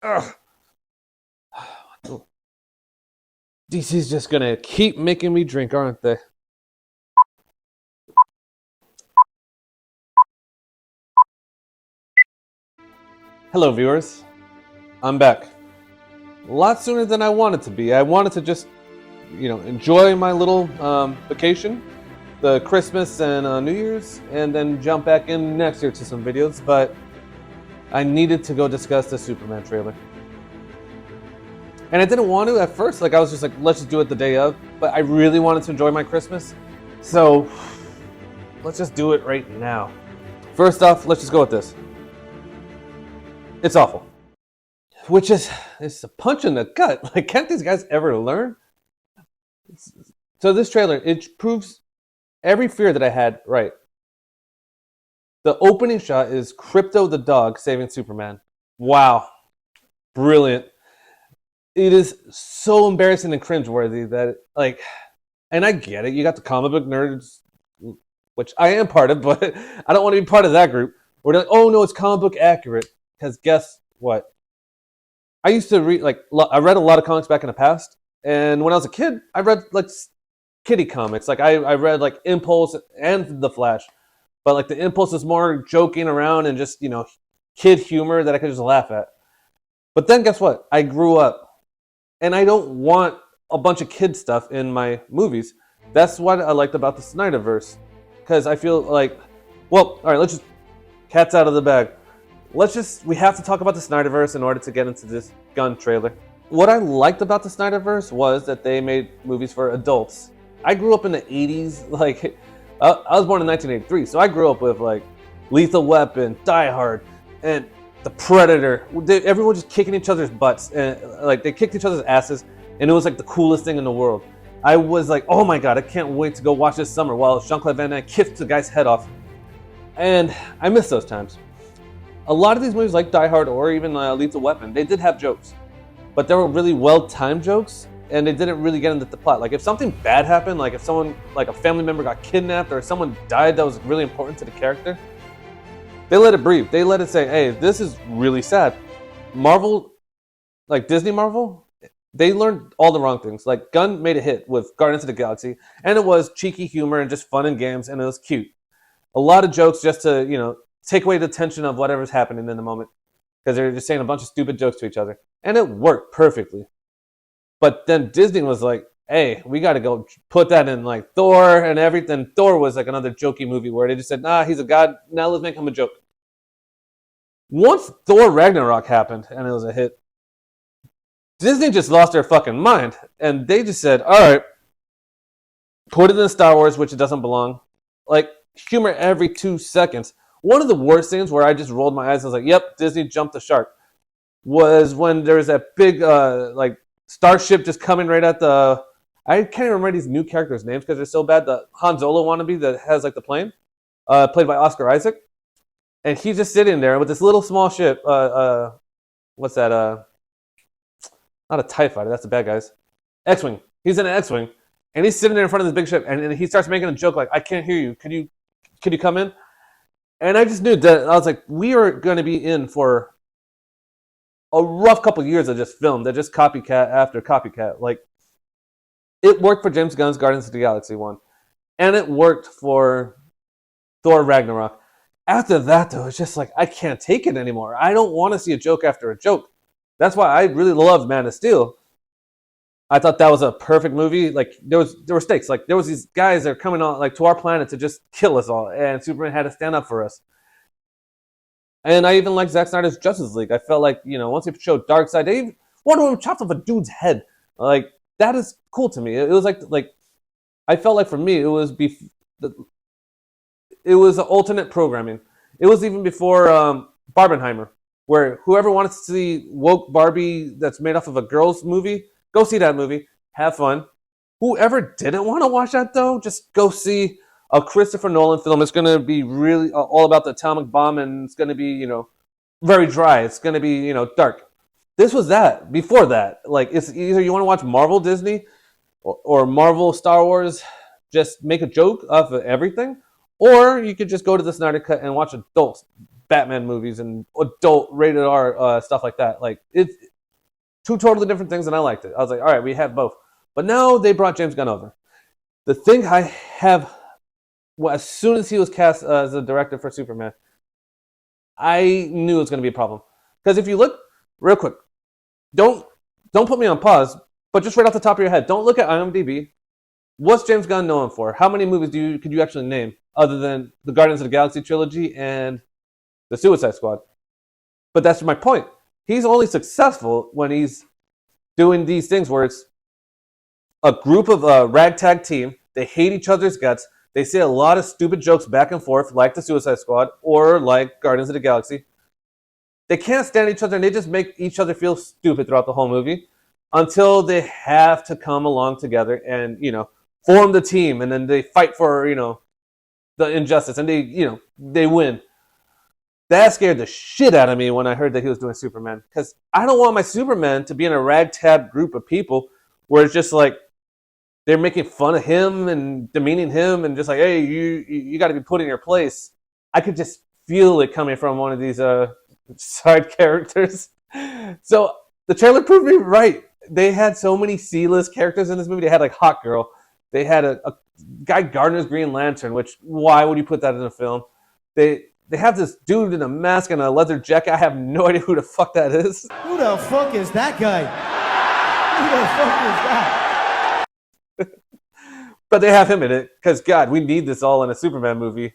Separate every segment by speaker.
Speaker 1: Ugh. DC's just gonna keep making me drink, aren't they? Hello, viewers. I'm back. A lot sooner than I wanted to be. I wanted to just, enjoy my little vacation, the Christmas and New Year's, and then jump back in next year to some videos. But I needed to go discuss the Superman trailer. And I didn't want to at first. Like, I was just like, let's just do it the day of. But I really wanted to enjoy my Christmas. So let's just do it right now. First off, let's just go with this. It's awful. Which is, it's a punch in the gut. Like, can't these guys ever learn? So this trailer, it proves every fear that I had right. The opening shot is Crypto the dog saving Superman. Wow. Brilliant. It is so embarrassing and cringeworthy that, like, and I get it. You got the comic book nerds, which I am part of, but I don't want to be part of that group. Where they're like, oh no, it's comic book accurate. Because guess what? I used to read, I read a lot of comics back in the past. And when I was a kid, I read, kiddie comics. Like, I read, Impulse and The Flash. But, the Impulse is more joking around and just, kid humor that I could just laugh at. But then guess what? I grew up. And I don't want a bunch of kid stuff in my movies. That's what I liked about the Snyderverse. Because I feel like, well, all right, let's just, cat's out of the bag. We have to talk about the Snyderverse in order to get into this Gunn trailer. What I liked about the Snyderverse was that they made movies for adults. I grew up in the 80s, I was born in 1983, so I grew up with, Lethal Weapon, Die Hard, and The Predator. Everyone just kicking each other's butts, and, they kicked each other's asses, and it was, the coolest thing in the world. I was like, oh my god, I can't wait to go watch this summer while Jean-Claude Van Damme kicked the guy's head off. And I miss those times. A lot of these movies, like Die Hard or even Lethal Weapon, they did have jokes. But they were really well-timed jokes, and they didn't really get into the plot. Like, if something bad happened, if someone, a family member got kidnapped, or someone died that was really important to the character, they let it breathe. They let it say, hey, this is really sad. Marvel, Disney Marvel, they learned all the wrong things. Gunn made a hit with Guardians of the Galaxy, and it was cheeky humor and just fun and games, and it was cute. A lot of jokes just to, take away the tension of whatever's happening in the moment. Because they're just saying a bunch of stupid jokes to each other. And it worked perfectly. But then Disney was like, hey, we got to go put that in Thor and everything. Thor was another jokey movie where they just said, nah, he's a god. Now let's make him a joke. Once Thor Ragnarok happened and it was a hit, Disney just lost their fucking mind. And they just said, all right, put it in Star Wars, which it doesn't belong. Humor every 2 seconds. One of the worst things where I just rolled my eyes and was like, yep, Disney jumped the shark, was when there was that big, starship just coming right at the... I can't even remember these new characters' names because they're so bad. The Han Solo wannabe that has, the plane, played by Oscar Isaac. And he's just sitting there with this little small ship. What's that? Not a TIE fighter. That's the bad guys. X-Wing. He's in an X-Wing. And he's sitting there in front of this big ship. And he starts making a joke like, I can't hear you. Could you come in? And I just knew that I was like, we are going to be in for a rough couple of years of just film that just copycat after copycat. It worked for James Gunn's Guardians of the Galaxy one, and it worked for Thor Ragnarok. After that, though, it's just I can't take it anymore. I don't want to see a joke after a joke. That's why I really loved Man of Steel. I thought that was a perfect movie. There were stakes. There was these guys that are coming on to our planet to just kill us all, and Superman had to stand up for us. And I even liked Zack Snyder's Justice League. I felt once he showed Darkseid, they even Wonder Woman chopped off a dude's head. That is cool to me. It was I felt for me it was it was alternate programming. It was even before Barbenheimer, where whoever wanted to see woke Barbie that's made off of a girls movie, go see that movie. Have fun. Whoever didn't want to watch that, though, just go see a Christopher Nolan film. It's going to be really all about the atomic bomb, and it's going to be, very dry. It's going to be, dark. This was that. Before that. It's either you want to watch Marvel Disney or Marvel Star Wars, just make a joke of everything, or you could just go to the Snyder Cut and watch adult Batman movies and adult rated R stuff like that. Like it's two totally different things, and I liked it. I was like, all right, we have both. But now they brought James Gunn over. The thing I have, well, as soon as he was cast as a director for Superman, I knew it was going to be a problem. Because if you look real quick, don't put me on pause, but just right off the top of your head, don't look at IMDb. What's James Gunn known for? How many movies could you actually name other than the Guardians of the Galaxy trilogy and the Suicide Squad? But that's my point. He's only successful when he's doing these things where it's a group of a ragtag team. They hate each other's guts. They say a lot of stupid jokes back and forth, like the Suicide Squad or like Guardians of the Galaxy. They can't stand each other, and they just make each other feel stupid throughout the whole movie until they have to come along together and, form the team, and then they fight for, the injustice, and they win. That scared the shit out of me when I heard that he was doing Superman, because I don't want my Superman to be in a ragtag group of people where it's just like they're making fun of him and demeaning him and just like, hey, you got to be put in your place. I could just feel it coming from one of these side characters. So the trailer proved me right. They had so many C-list characters in this movie. They had like Hot Girl. They had a Guy Gardner's Green Lantern, which why would you put that in a film? They have this dude in a mask and a leather jacket. I have no idea who the fuck that is.
Speaker 2: Who the fuck is that guy? Who the fuck is that?
Speaker 1: But they have him in it because, God, we need this all in a Superman movie.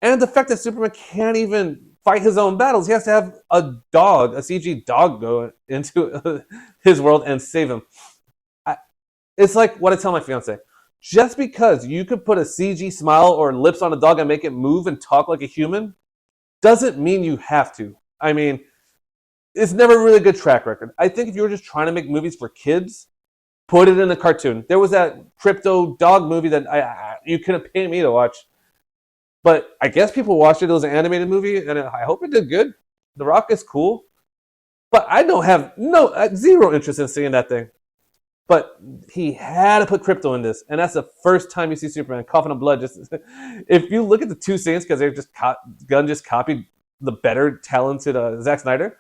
Speaker 1: And the fact that Superman can't even fight his own battles. He has to have a CG dog go into his world and save him. It's like what I tell my fiance. Just because you could put a CG smile or lips on a dog and make it move and talk like a human doesn't mean you have to. I mean, it's never really a good track record. I think if you were just trying to make movies for kids, put it in a cartoon. There was that crypto dog movie that you couldn't pay me to watch. But I guess people watched it. It was an animated movie, and I hope it did good. The Rock is cool. But I don't have zero interest in seeing that thing. But he had to put crypto in this, and that's the first time you see Superman coughing up blood. Just if you look at the two scenes, because they've just Gunn just copied the better talented Zack Snyder.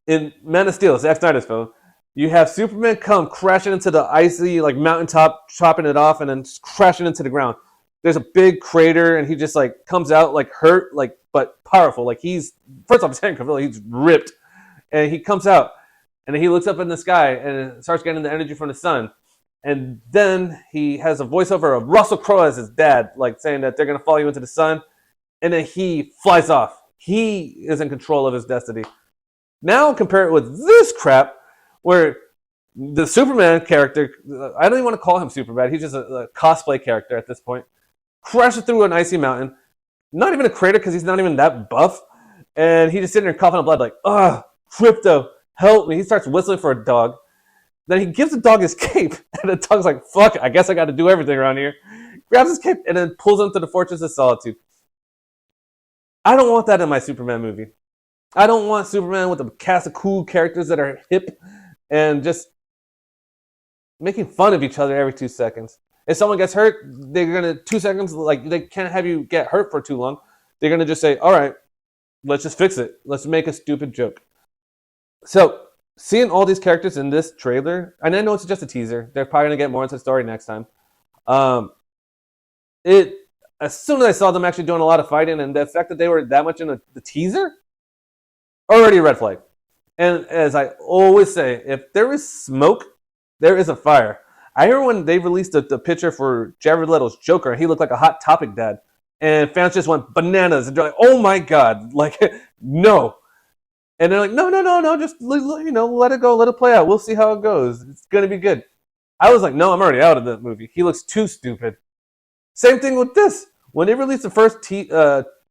Speaker 1: In Man of Steel, Zack Snyder's film, you have Superman come crashing into the icy mountaintop, chopping it off, and then crashing into the ground. There's a big crater, and he just comes out hurt, but powerful. He's first off, Henry Cavill, he's ripped, and he comes out. And then he looks up in the sky and starts getting the energy from the sun. And then he has a voiceover of Russell Crowe as his dad, saying that they're going to follow you into the sun. And then he flies off. He is in control of his destiny. Now compare it with this crap where the Superman character, I don't even want to call him Superman. He's just a cosplay character at this point. Crashes through an icy mountain. Not even a crater because he's not even that buff. And he's just sitting there coughing up blood crypto. Help me. He starts whistling for a dog. Then he gives the dog his cape. And the dog's like, fuck it, I guess I got to do everything around here. Grabs his cape and then pulls him to the Fortress of Solitude. I don't want that in my Superman movie. I don't want Superman with a cast of cool characters that are hip and just making fun of each other every 2 seconds. If someone gets hurt, they're going to, 2 seconds, they can't have you get hurt for too long. They're going to just say, all right, let's just fix it. Let's make a stupid joke. So, seeing all these characters in this trailer, and I know it's just a teaser. They're probably going to get more into the story next time. As soon as I saw them actually doing a lot of fighting, and the fact that they were that much in the teaser, already a red flag. And as I always say, if there is smoke, there is a fire. I hear when they released the picture for Jared Leto's Joker, and he looked like a Hot Topic dad, and fans just went bananas, and they're like, oh my God, no. And they're like, no, just let it go, let it play out. We'll see how it goes. It's going to be good. I was like, no, I'm already out of the movie. He looks too stupid. Same thing with this. When they released the first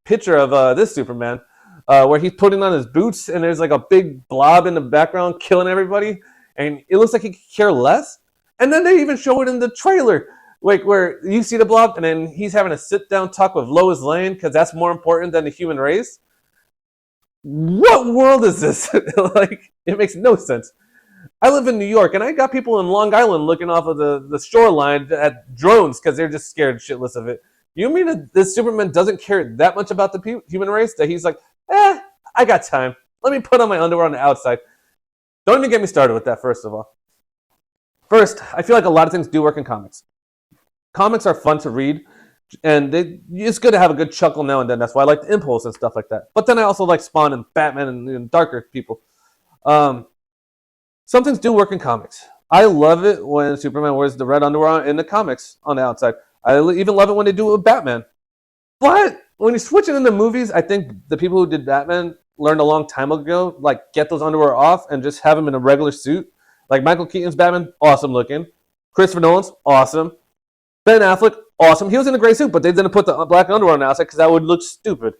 Speaker 1: picture of this Superman, where he's putting on his boots and there's a big blob in the background killing everybody, and it looks like he could care less. And then they even show it in the trailer, where you see the blob and then he's having a sit-down talk with Lois Lane because that's more important than the human race. What world is this? It makes no sense. I live in New York, and I got people in Long Island looking off of the shoreline at drones because they're just scared shitless of it. You mean that this Superman doesn't care that much about the human race that he's like, I got time. Let me put on my underwear on the outside. Don't even get me started with that, first of all. First, I feel like a lot of things do work in comics. Comics are fun to read, and it's good to have a good chuckle now and then. That's why I like the Impulse and stuff like that. But then I also like Spawn and Batman and darker people. Some things do work in comics. I love it when Superman wears the red underwear in the comics on the outside. I even love it when they do it with Batman. But when you switch it into movies, I think the people who did Batman learned a long time ago, like, get those underwear off and just have him in a regular suit. Like Michael Keaton's Batman, awesome looking. Christopher Nolan's, awesome. Ben Affleck, awesome. He was in a gray suit, but they didn't put the black underwear on the outside because that would look stupid.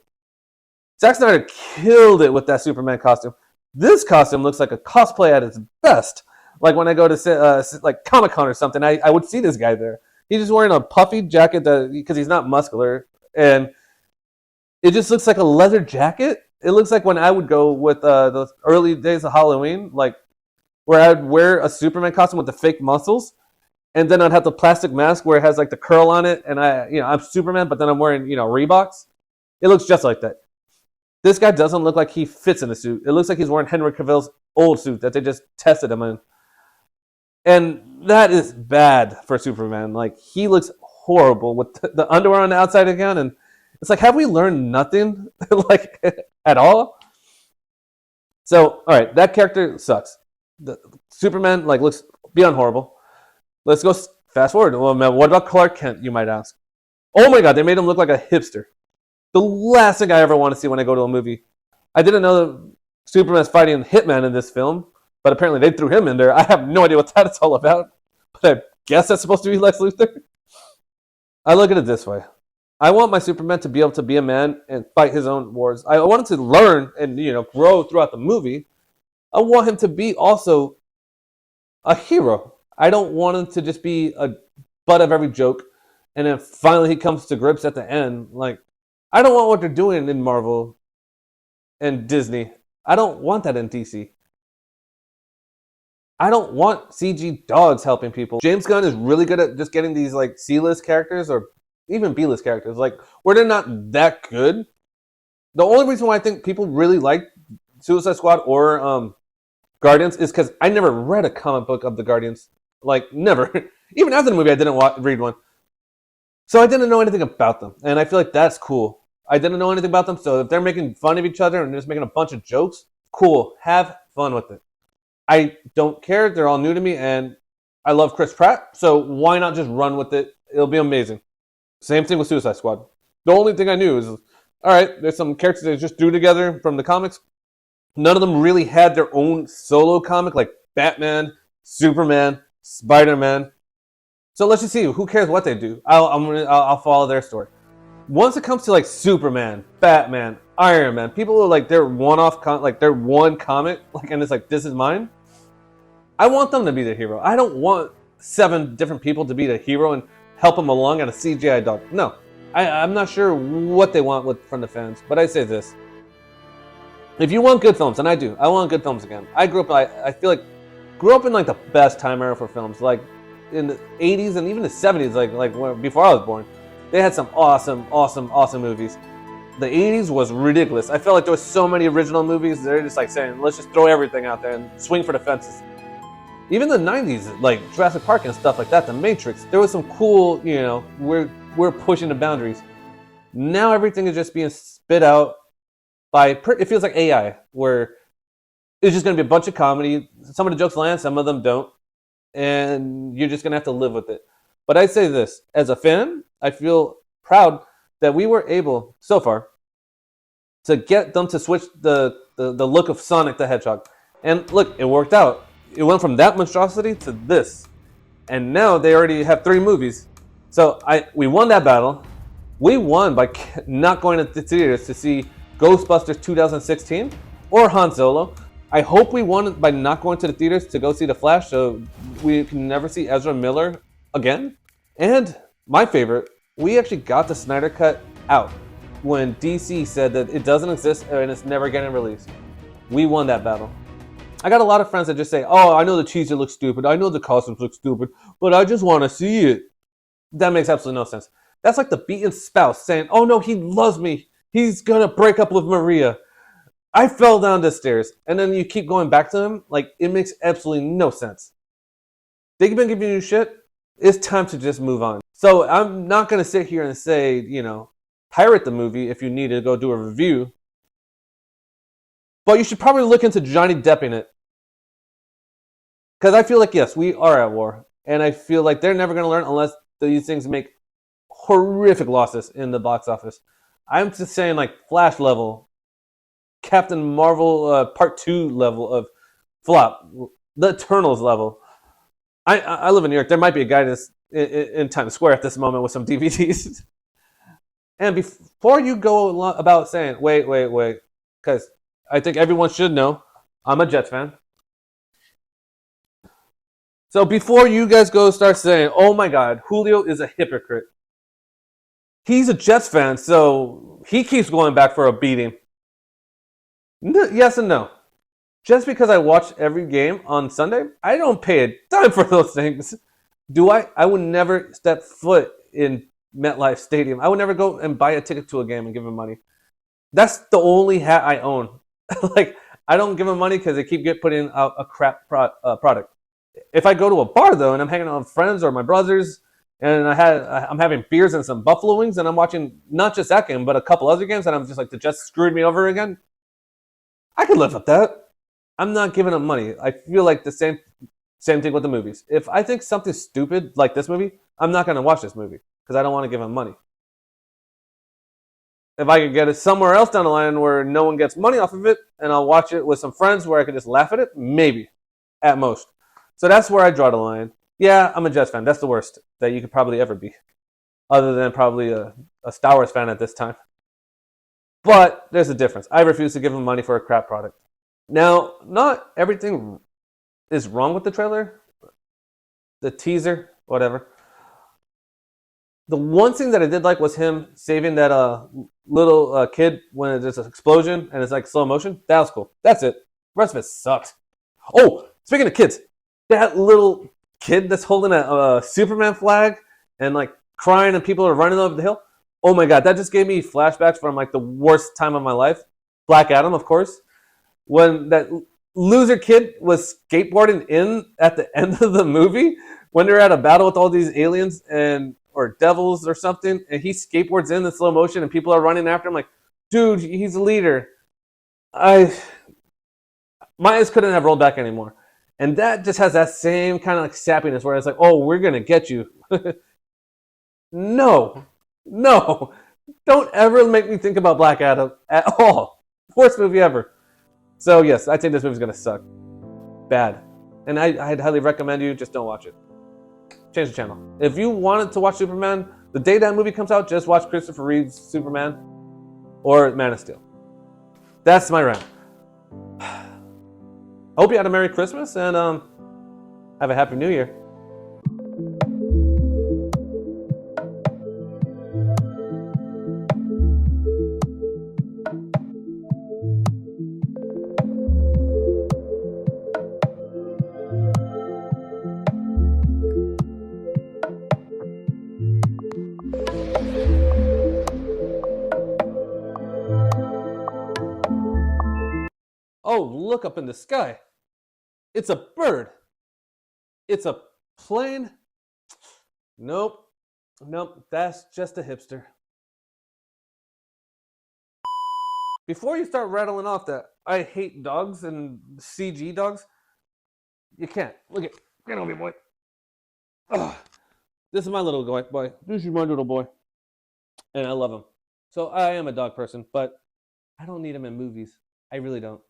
Speaker 1: Zack Snyder killed it with that Superman costume. This costume looks like a cosplay at its best. Like when I go to like Comic-Con or something, I would see this guy there. He's just wearing a puffy jacket because he's not muscular, and it just looks like a leather jacket. It looks like when I would go with those early days of Halloween, like where I'd wear a Superman costume with the fake muscles, and then I'd have the plastic mask where it has like the curl on it, and I'm Superman, but then I'm wearing Reeboks. It looks just like that. This guy doesn't look like he fits in a suit. It looks like he's wearing Henry Cavill's old suit that they just tested him in. And that is bad for Superman. Like, he looks horrible with the underwear on the outside again. And it's like, have we learned nothing like at all? So, all right, that character sucks. The Superman looks beyond horrible. Let's go fast forward. Well, man, what about Clark Kent, you might ask? Oh my God, they made him look like a hipster. The last thing I ever want to see when I go to a movie. I didn't know that Superman's fighting Hitman in this film, but apparently they threw him in there. I have no idea what that is all about, but I guess that's supposed to be Lex Luthor. I look at it this way. I want my Superman to be able to be a man and fight his own wars. I want him to learn and grow throughout the movie. I want him to be also a hero. I don't want him to just be a butt of every joke, and then finally he comes to grips at the end. Like, I don't want what they're doing in Marvel and Disney. I don't want that in DC. I don't want CG dogs helping people. James Gunn is really good at just getting these C-list characters or even B-list characters, where they're not that good. The only reason why I think people really like Suicide Squad or Guardians is because I never read a comic book of the Guardians. Never. Even after the movie, I didn't read one. So I didn't know anything about them. And I feel like that's cool. I didn't know anything about them, so if they're making fun of each other and just making a bunch of jokes, cool. Have fun with it. I don't care. They're all new to me, and I love Chris Pratt, so why not just run with it? It'll be amazing. Same thing with Suicide Squad. The only thing I knew is, all right, there's some characters they just threw together from the comics. None of them really had their own solo comic, like Batman, Superman, Spider-Man. So let's just see. Who cares what they do? I'll follow their story. Once it comes to Superman, Batman, Iron Man, people are their one-off, their one comic, and it's this is mine. I want them to be the hero. I don't want 7 different people to be the hero and help them along at a CGI dog. No, I'm not sure what they want from the fans, but I say this. If you want good films, and I do, I want good films again. I grew up, I feel grew up in the best time era for films, in the 80s and even the 70s, before I was born. They had some awesome movies. The 80s was ridiculous. I felt like there was so many original movies. They're just saying, let's just throw everything out there and swing for the fences. Even the 90s, Jurassic Park and stuff like that, The Matrix, there was some cool, we're pushing the boundaries. Now everything is just being spit out by, it feels like AI, where it's just going to be a bunch of comedy. Some of the jokes land, some of them don't. And you're just going to have to live with it. But I say this, as a fan, I feel proud that we were able, so far, to get them to switch the look of Sonic the Hedgehog. And look, it worked out. It went from that monstrosity to this. And now they already have 3 movies. So we won that battle. We won by not going to the theaters to see Ghostbusters 2016 or Han Solo. I hope we won by not going to the theaters to go see The Flash, so we can never see Ezra Miller again. And my favorite, we actually got the Snyder Cut out when DC said that it doesn't exist and it's never getting released. We won that battle. I got a lot of friends that just say, oh, I know the teaser looks stupid, I know the costumes look stupid, but I just want to see it. That makes absolutely no sense. That's like the beaten spouse saying, "Oh no, he loves me. He's gonna break up with Maria. I fell down the stairs," and then you keep going back to him. Like it makes absolutely no sense. They've been giving you shit. It's time to just move on. So I'm not gonna sit here and say, pirate the movie if you need to go do a review. But you should probably look into Johnny Depp in it. Because I feel like, yes, we are at war. And I feel like they're never going to learn unless these things make horrific losses in the box office. I'm just saying, like, Flash level, Captain Marvel Part 2 level of flop, the Eternals level. I live in New York. There might be a guy that's in Times Square at this moment with some DVDs. And before you go about saying, wait, because I think everyone should know I'm a Jets fan. So before you guys go start saying, oh my God, Julio is a hypocrite. He's a Jets fan, so he keeps going back for a beating. Yes and no. Just because I watch every game on Sunday, I don't pay a dime for those things. Do I? I would never step foot in MetLife Stadium. I would never go and buy a ticket to a game and give him money. That's the only hat I own. Like, I don't give them money because they keep putting out a crap product. If I go to a bar though and I'm hanging out with friends or my brothers and I'm having beers and some buffalo wings and I'm watching not just that game but a couple other games and I'm just like the Jets screwed me over again, I could live with that. I'm not giving them money. I feel like the same thing with the movies. If I think something stupid like this movie, I'm not going to watch this movie because I don't want to give them money. If I could get it somewhere else down the line where no one gets money off of it and I'll watch it with some friends where I could just laugh at it, maybe, at most. So that's where I draw the line. Yeah, I'm a Jets fan. That's the worst that you could probably ever be. Other than probably a Star Wars fan at this time. But there's a difference. I refuse to give them money for a crap product. Now, not everything is wrong with the trailer. The teaser, whatever. The one thing that I did like was him saving that little kid when there's an explosion and it's like slow motion. That was cool. That's it. The rest of it sucked. Oh, speaking of kids, that little kid that's holding a Superman flag and like crying and people are running over the hill. Oh my God, that just gave me flashbacks from like the worst time of my life. Black Adam, of course. When that loser kid was skateboarding in at the end of the movie when they're at a battle with all these aliens or devils or something, and he skateboards in slow motion and people are running after him like, dude, he's a leader. My eyes couldn't have rolled back anymore. And that just has that same kind of like sappiness where it's like, oh, we're going to get you. No. Don't ever make me think about Black Adam at all. Worst movie ever. So yes, I think this movie's going to suck. Bad. And I'd highly recommend you just don't watch it. Change the channel. If you wanted to watch Superman, the day that movie comes out, just watch Christopher Reeve's Superman or Man of Steel. That's my rant. Hope you had a Merry Christmas and have a Happy New Year. Oh, look up in the sky. It's a bird. It's a plane. Nope. That's just a hipster. Before you start rattling off that I hate dogs and CG dogs, you can't. Look at, get over here, boy. Ugh. This is my little boy. This is my little boy. And I love him. So I am a dog person, but I don't need him in movies. I really don't.